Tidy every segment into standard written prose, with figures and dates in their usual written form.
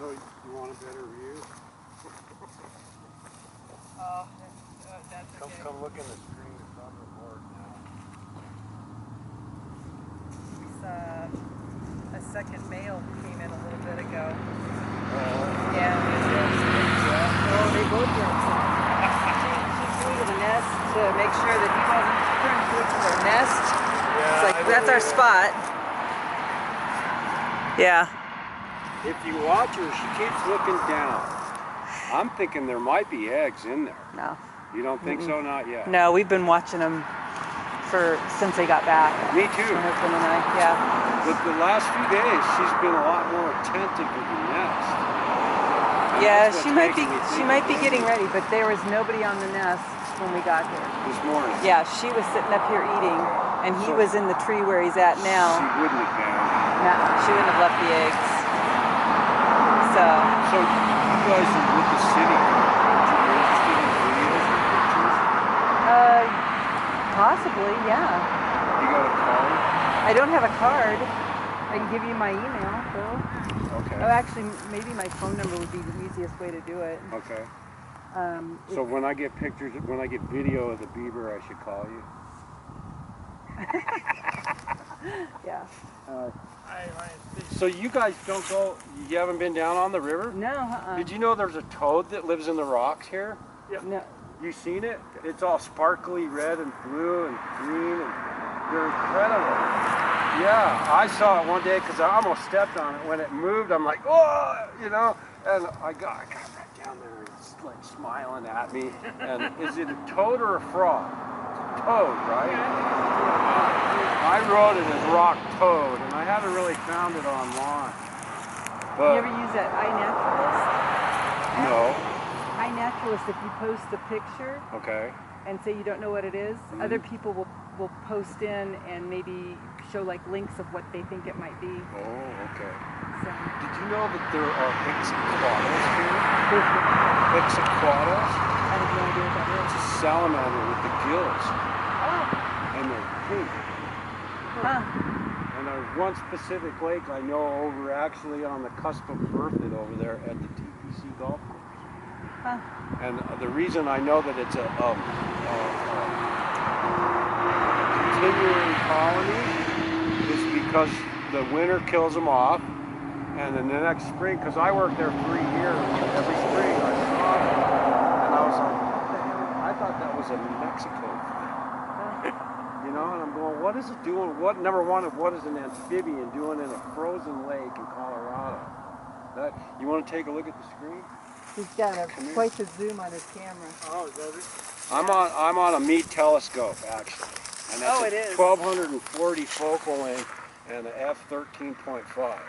So you want a better view? Oh, that's okay. Come look in the screen. It's on the board now. A second male came in a little bit ago. Yeah. Oh, they both were upset. She flew to the nest to make sure that he wasn't trying to look for their nest. Yeah, it's like, that's our spot. Yeah. If you watch her, she keeps looking down. I'm thinking there might be eggs in there. No. You don't think so? Not yet? No, we've been watching them since they got back. Me too. My husband and I, yeah. But the last few days, she's been a lot more attentive to the nest. Yeah, she might be getting ready, but there was nobody on the nest when we got here. This morning? Yeah, she was sitting up here eating, and he was in the tree where he's at now. She wouldn't have been. No, she wouldn't have left the eggs. So you guys are with the city. Would you be interested in videos or pictures? Possibly, yeah. You got a card? I don't have a card. I can give you my email, Phil. Okay. Oh, actually, maybe my phone number would be the easiest way to do it. Okay. So when I get pictures, when I get video of the beaver, I should call you? Yeah. So you guys don't go, you haven't been down on the river? No, Did you know there's a toad that lives in the rocks here? Yeah. No. You seen it? It's all sparkly red and blue and green, and they're incredible. Yeah, I saw it one day because I almost stepped on it. When it moved, I'm like, oh, you know, and I got right down there, and it's like smiling at me. And is it a toad or a frog? It's a toad, right? I wrote it as rock toad, and I haven't really found it online. But you ever use that iNaturalist? no. iNaturalist, if you post a picture, Okay. and say you don't know what it is, other people will post in and maybe show like links of what they think it might be. Oh, okay. So. Did you know that there are hexaquaddles here? Hexaquaddles? I have no idea what that is. It's a salamander with the gills. Oh. And they're pink. Huh. And there's one specific lake I know over actually on the cusp of Berthoud over there at the TPC golf course. Huh. And the reason I know that it's a continuing colony is because the winter kills them off, and then the next spring, because I worked there 3 years, every spring I saw it, and I was like, what the hell? I thought that was a Mexico thing. You know, and I'm going, what is it doing? Number one, what is an amphibian doing in a frozen lake in Colorado? You want to take a look at the screen? He's got quite a zoom on his camera. Oh, is that it? I'm on a Meade telescope actually, and that's a 1240 focal length and an f13.5.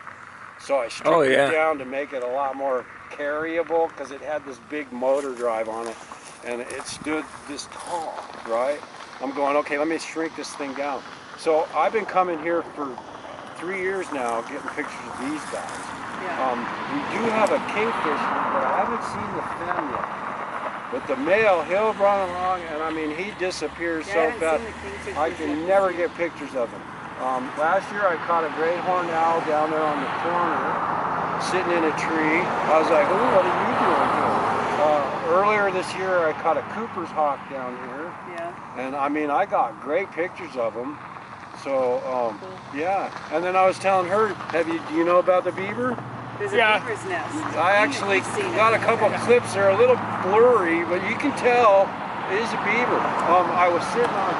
So I stripped it down to make it a lot more carryable because it had this big motor drive on it, and it stood this tall, right? I'm going, okay, let me shrink this thing down. So I've been coming here for 3 years now, getting pictures of these guys. Yeah. We do have a kingfisher, but I haven't seen the fem yet. But the male, he'll run along, and I mean, he disappears so fast. I can never get pictures of him. Last year I caught a great horned owl down there on the corner, sitting in a tree. I was like, oh, what are you doing here? Earlier this year I caught a Cooper's hawk down here. Yeah. And I mean, I got great pictures of him. So, yeah. And then I was telling her, do you know about the beaver? There's a beaver's nest. I actually got a couple clips. They're a little blurry, but you can tell it is a beaver. I was sitting on,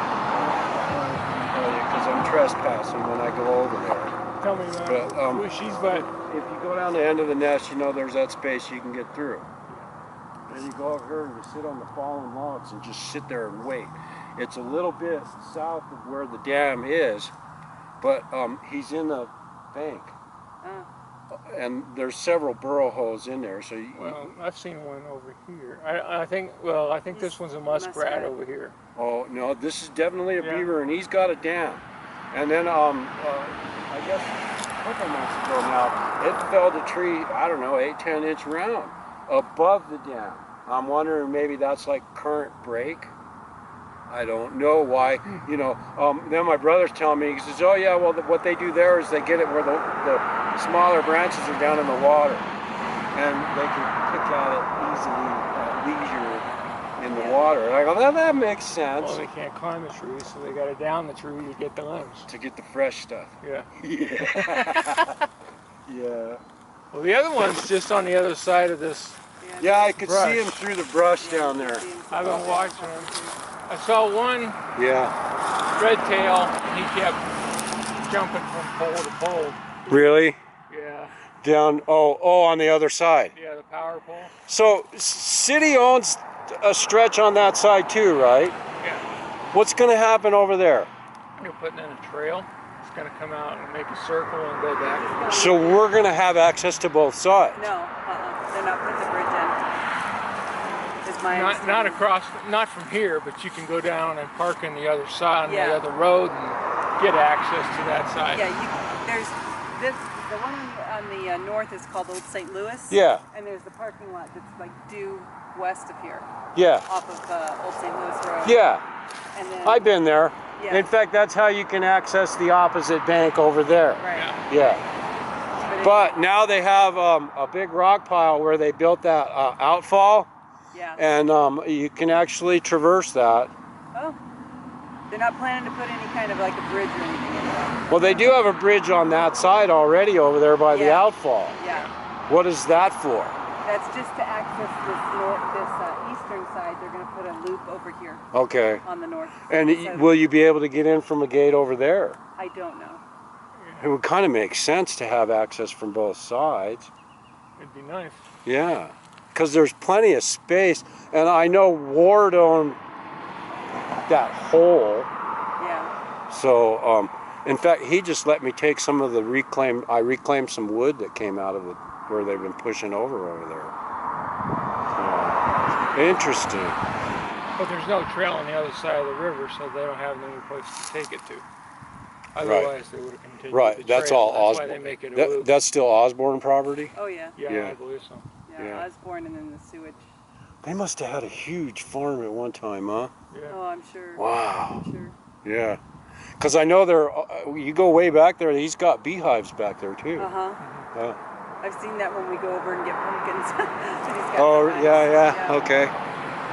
because I'm trespassing when I go over there. Tell me that. But if you go down the end of the nest, you know there's that space you can get through. And you go over here and you sit on the fallen logs and just sit there and wait. It's a little bit south of where the dam is, but he's in the bank. And there's several burrow holes in there. So well, I've seen one over here. I think this one's a muskrat over here. Oh no, this is definitely a beaver, and he's got a dam. And then I guess a couple months ago now, it felled a tree, I don't know, 8-10 inch round above the dam. I'm wondering maybe that's like current break. I don't know why, you know. Then my brother's telling me, he says, oh yeah, well what they do there is they get it where the smaller branches are down in the water. and they can pick at it easily at leisure in the water. And I go, that makes sense. Well, they can't climb the tree, so they got to down the tree to get the limbs. To get the fresh stuff. Yeah. Yeah. Yeah. Well, the other one's just on the other side of this. Yeah, I could brush. see him through the brush down there. I've been watching him. I saw one red tail, and he kept jumping from pole to pole. Really? Yeah. Down, on the other side. Yeah, the power pole. So, city owns a stretch on that side too, right? Yeah. What's going to happen over there? You're putting in a trail. It's going to come out and make a circle and go back. So we're going to have access to both sides? No, they're not putting the bridge in. Is my Not across, not from here, but you can go down and park on the other side, on Yeah. the other road, and get access to that side. Yeah, there's this. The one on the north is called Old St. Louis. Yeah. And there's the parking lot that's like due west of here. Yeah. Off of Old St. Louis Road. Yeah. And then, I've been there. Yeah. In fact, that's how you can access the opposite bank over there. Right. Yeah. But now they have a big rock pile where they built that outfall. Yeah. And you can actually traverse that. Oh. They're not planning to put any kind of like a bridge or anything in there. Well, they do have a bridge on that side already over there by the outfall. Yeah. What is that for? That's just to access this eastern side. They're going to put a loop over here. Okay. On the north. And will you be able to get in from a gate over there? I don't know. It would kind of make sense to have access from both sides. It'd be nice. Yeah, because there's plenty of space. And I know Ward owned that hole. Yeah. So, in fact, he just let me take some of the I reclaimed some wood that came out of it where they've been pushing over there. So, interesting. But there's no trail on the other side of the river, so they don't have any place to take it to. Otherwise, they would have continued the trail. That's all That's Osborne. why they make it a loop. That's still Osborne property? Oh, yeah. Yeah, I believe so. Yeah, Osborne and then the sewage. They must have had a huge farm at one time, huh? Yeah. Oh, I'm sure. Wow. I'm sure. Yeah. Because I know you go way back there, he's got beehives back there too. Uh-huh. I've seen that when we go over and get pumpkins. Okay.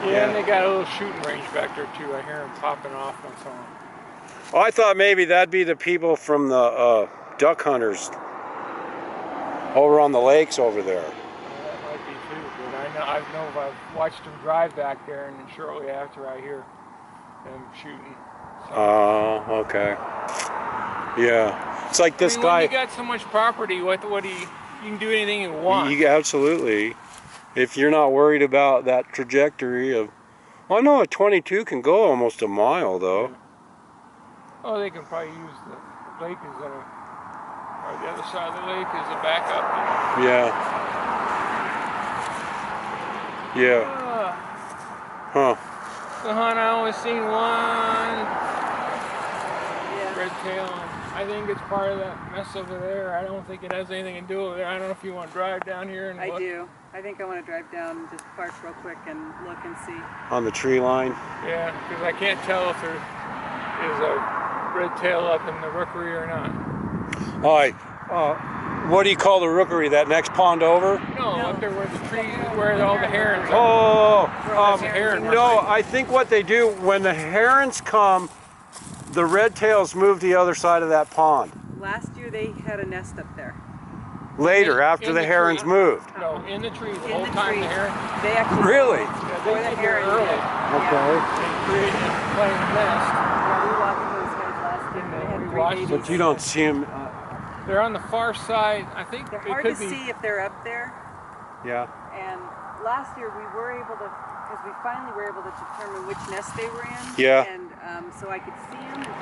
Yeah, and they got a little shooting range back there too. I hear them popping off once in a while. Oh, I thought maybe that'd be the people from the duck hunters over on the lakes over there. That might be too, but I've watched them drive back there, and then shortly after I hear them shooting. Oh, okay. Yeah, it's like this guy. When you got so much property, what do you can do anything you want. Absolutely. If you're not worried about that trajectory of, well, I know a 22 can go almost a mile though. Yeah. Oh, they can probably use the lake or the other side of the lake as a backup. Yeah. Yeah. Huh. The hunt, I only seen one red tail. I think it's part of that mess over there. I don't think it has anything to do over there. I don't know if you want to drive down here and look. I do. I think I want to drive down and just park real quick and look and see. On the tree line? Yeah, because I can't tell if there is a red tail up in the rookery or not. All right. What do you call the rookery? That next pond over? No, up there where the trees, where all the herons are. No, I think what they do when the herons come, the red tails move to the other side of that pond. Last year they had a nest up there. Later, after the herons tree. moved. No, in the tree the whole time the herons. They actually Really? Yeah, Or they the get there herons early. did. Okay. They create a playing nest. Yeah, we walked those guys last year. They had We 3 watched babies. But you don't see them. They're on the far side. I think They're it hard could to be. see if they're up there. Yeah. And last year we were able to, because we finally were able to determine which nest they were in. Yeah. And so I could see them until